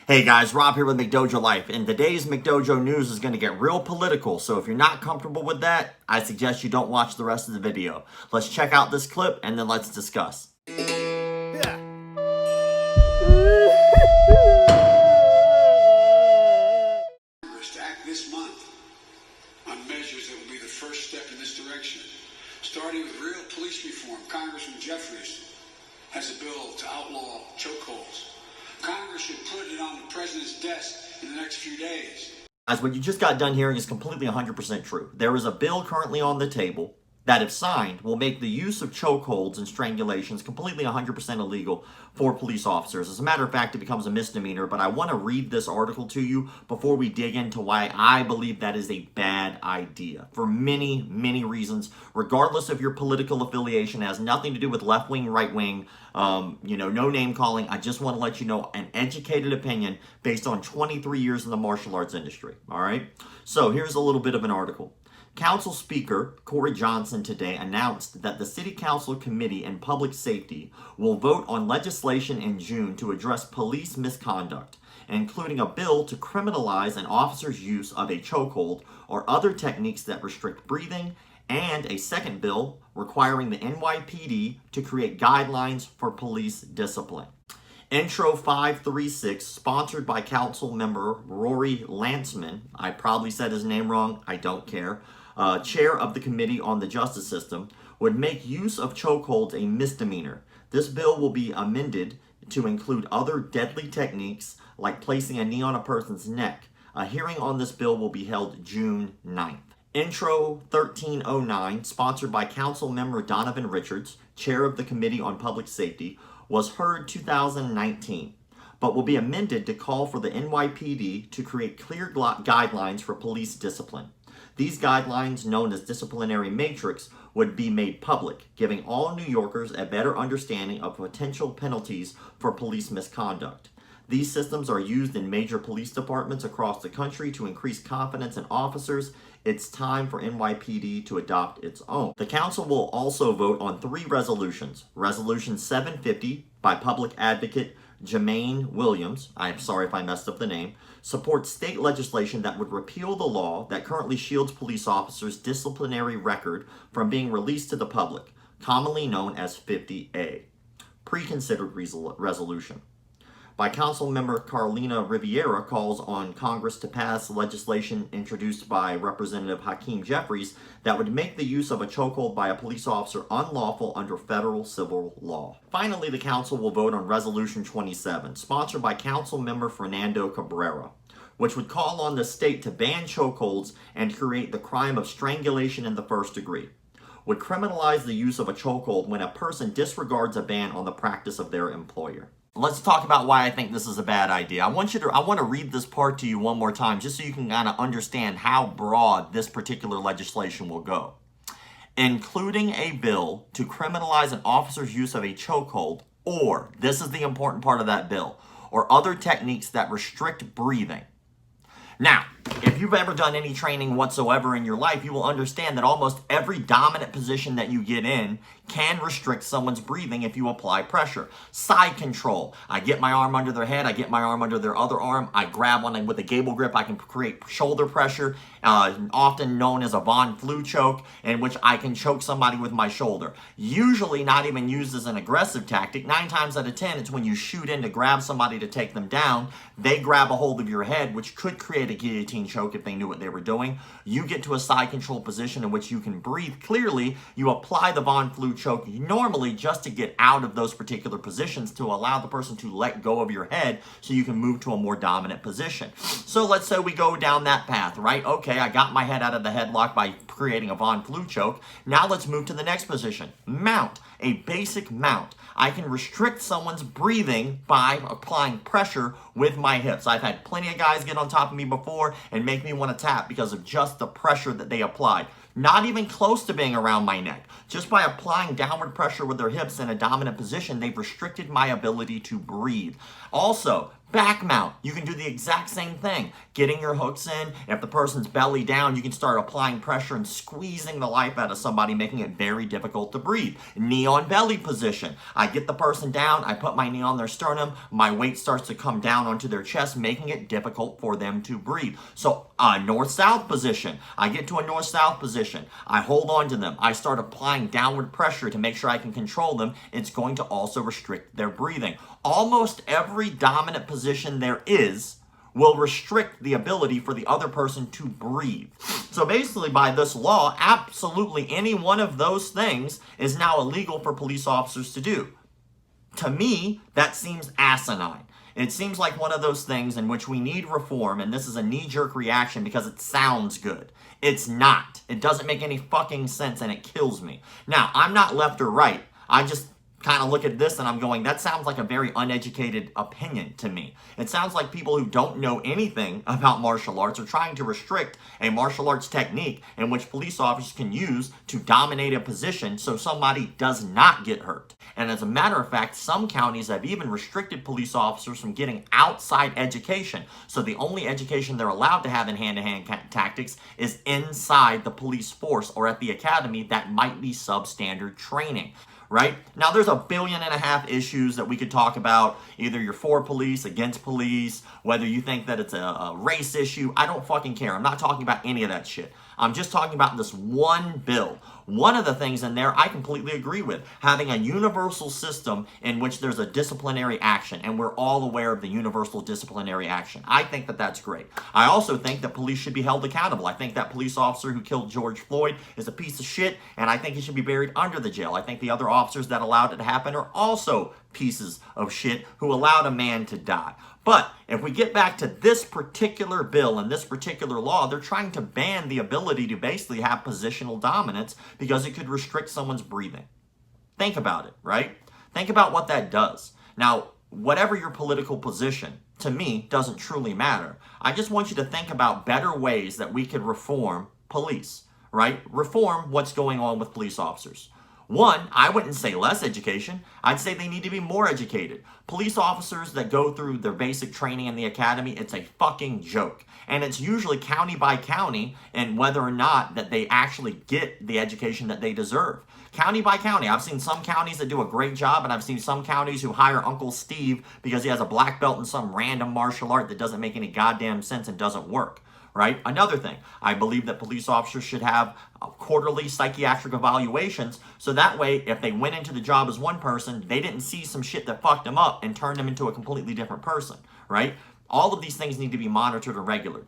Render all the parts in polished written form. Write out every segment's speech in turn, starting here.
Hey guys, Rob here with McDojoLife, and today's McDojoNews is going to get real political, so if you're not comfortable with that, I suggest you don't watch the rest of the video. Let's check out this clip, and then let's discuss. Congress to act this month on measures that will be the first step in this direction. Starting with real police reform, Congressman Jeffries has a bill to outlaw chokeholds. Congress should put it on the president's desk in the next few days. As what you just got done hearing is completely 100% true. There is a bill currently on the table that, if signed, will make the use of chokeholds and strangulations completely 100% illegal for police officers. As a matter of fact, it becomes a misdemeanor, but I want to read this article to you before we dig into why I believe that is a bad idea. For many, many reasons, regardless of your political affiliation, it has nothing to do with left-wing, right-wing, no name calling. I just want to let you know an educated opinion based on 23 years in the martial arts industry, all right? So here's a little bit of an article. Council Speaker Corey Johnson today announced that the City Council Committee on Public Safety will vote on legislation in June to address police misconduct, including a bill to criminalize an officer's use of a chokehold or other techniques that restrict breathing, and a second bill requiring the NYPD to create guidelines for police discipline. Intro 536, sponsored by Council Member Rory Lantzman. I probably said his name wrong. I don't care. Chair of the Committee on the Justice System, would make use of chokeholds a misdemeanor. This bill will be amended to include other deadly techniques like placing a knee on a person's neck. A hearing on this bill will be held June 9th. Intro 1309, sponsored by Council Member Donovan Richards, Chair of the Committee on Public Safety, was heard 2019, but will be amended to call for the NYPD to create clear guidelines for police discipline. These guidelines, known as disciplinary matrix, would be made public, giving all New Yorkers a better understanding of potential penalties for police misconduct. These systems are used in major police departments across the country to increase confidence in officers. It's time for NYPD to adopt its own. The council will also vote on 3 resolutions. Resolution 750 by Public Advocate Jermaine Williams, I'm sorry if I messed up the name, supports state legislation that would repeal the law that currently shields police officers' disciplinary record from being released to the public, commonly known as 50A. Pre-considered resolution by Council Member Carlina Riviera calls on Congress to pass legislation introduced by Representative Hakeem Jeffries that would make the use of a chokehold by a police officer unlawful under federal civil law. Finally, the Council will vote on Resolution 27, sponsored by Council Member Fernando Cabrera, which would call on the state to ban chokeholds and create the crime of strangulation in the first degree. Would criminalize the use of a chokehold when a person disregards a ban on the practice of their employer. Let's talk about why I think this is a bad idea. I want to read this part to you one more time just so you can kind of understand how broad this particular legislation will go. Including a bill to criminalize an officer's use of a chokehold, or, this is the important part of that bill, or other techniques that restrict breathing. Now, if you've ever done any training whatsoever in your life, you will understand that almost every dominant position that you get in can restrict someone's breathing if you apply pressure. Side control. I get my arm under their head, I get my arm under their other arm, I grab one with a gable grip, I can create shoulder pressure, often known as a Von Flew choke, in which I can choke somebody with my shoulder. Usually not even used as an aggressive tactic. 9 times out of 10, it's when you shoot in to grab somebody to take them down. They grab a hold of your head, which could create a guillotine choke if they knew what they were doing. You get to a side control position in which you can breathe clearly. You apply the Von Flew choke normally just to get out of those particular positions to allow the person to let go of your head so you can move to a more dominant position. So let's say we go down that path, right? Okay, I got my head out of the headlock by creating a Von Flew choke. Now let's move to the next position. Mount, a basic mount. I can restrict someone's breathing by applying pressure with my hips. I've had plenty of guys get on top of me before and make me want to tap because of just the pressure that they applied. Not even close to being around my neck. Just by applying downward pressure with their hips in a dominant position, they've restricted my ability to breathe. Also, Back mount, you can do the exact same thing. Getting your hooks in, if the person's belly down, you can start applying pressure and squeezing the life out of somebody, making it very difficult to breathe. Knee on belly position. I get the person down, I put my knee on their sternum, my weight starts to come down onto their chest, making it difficult for them to breathe. So north-south position. I get to a north-south position. I hold on to them. I start applying downward pressure to make sure I can control them. It's going to also restrict their breathing. Almost every dominant position there is will restrict the ability for the other person to breathe. So basically, by this law, absolutely any one of those things is now illegal for police officers to do. To me, that seems asinine. It seems like one of those things in which we need reform, and this is a knee-jerk reaction because it sounds good. It's not. It doesn't make any fucking sense, and it kills me. Now, I'm not left or right. I just kind of look at this and I'm going, that sounds like a very uneducated opinion to me. It sounds like people who don't know anything about martial arts are trying to restrict a martial arts technique in which police officers can use to dominate a position so somebody does not get hurt. And as a matter of fact, some counties have even restricted police officers from getting outside education. So the only education they're allowed to have in hand-to-hand tactics is inside the police force or at the academy that might be substandard training. Right? Now, there's 1.5 billion issues that we could talk about. Either you're for police, against police, whether you think that it's a race issue. I don't fucking care. I'm not talking about any of that shit. I'm just talking about this one bill. One of the things in there I completely agree with. Having a universal system in which there's a disciplinary action, and we're all aware of the universal disciplinary action. I think that that's great. I also think that police should be held accountable. I think that police officer who killed George Floyd is a piece of shit, and I think he should be buried under the jail. I think the other officers that allowed it to happen are also pieces of shit who allowed a man to die. But if we get back to this particular bill and this particular law, they're trying to ban the ability to basically have positional dominance because it could restrict someone's breathing. Think about it, right? Think about what that does. Now, whatever your political position, to me, doesn't truly matter. I just want you to think about better ways that we could reform police, right? Reform what's going on with police officers. One, I wouldn't say less education. I'd say they need to be more educated. Police officers that go through their basic training in the academy, it's a fucking joke. And it's usually county by county and whether or not that they actually get the education that they deserve. County by county. I've seen some counties that do a great job, and I've seen some counties who hire Uncle Steve because he has a black belt in some random martial art that doesn't make any goddamn sense and doesn't work. Right? Another thing, I believe that police officers should have quarterly psychiatric evaluations so that way if they went into the job as one person, they didn't see some shit that fucked them up and turned them into a completely different person, right? All of these things need to be monitored and regulated.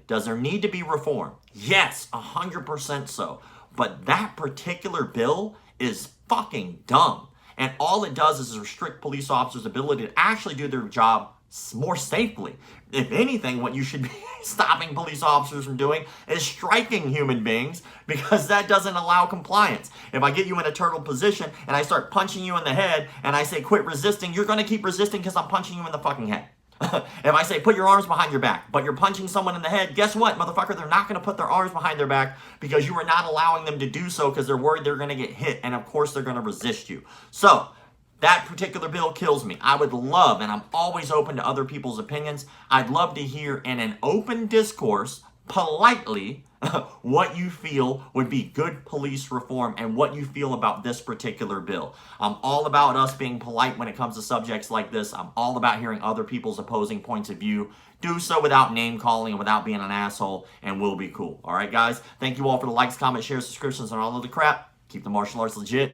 Does there need to be reform? Yes, 100% so. But that particular bill is fucking dumb. And all it does is restrict police officers' ability to actually do their job more safely. If anything, what you should be stopping police officers from doing is striking human beings because that doesn't allow compliance. If I get you in a turtle position and I start punching you in the head and I say quit resisting, you're going to keep resisting because I'm punching you in the fucking head. If I say put your arms behind your back, but you're punching someone in the head, guess what, motherfucker? They're not going to put their arms behind their back because you are not allowing them to do so because they're worried they're going to get hit, and of course they're going to resist you. So, that particular bill kills me. I would love, and I'm always open to other people's opinions, I'd love to hear in an open discourse, politely, what you feel would be good police reform and what you feel about this particular bill. I'm all about us being polite when it comes to subjects like this. I'm all about hearing other people's opposing points of view. Do so without name calling and without being an asshole, and we'll be cool. All right, guys? Thank you all for the likes, comments, shares, subscriptions, and all of the crap. Keep the martial arts legit.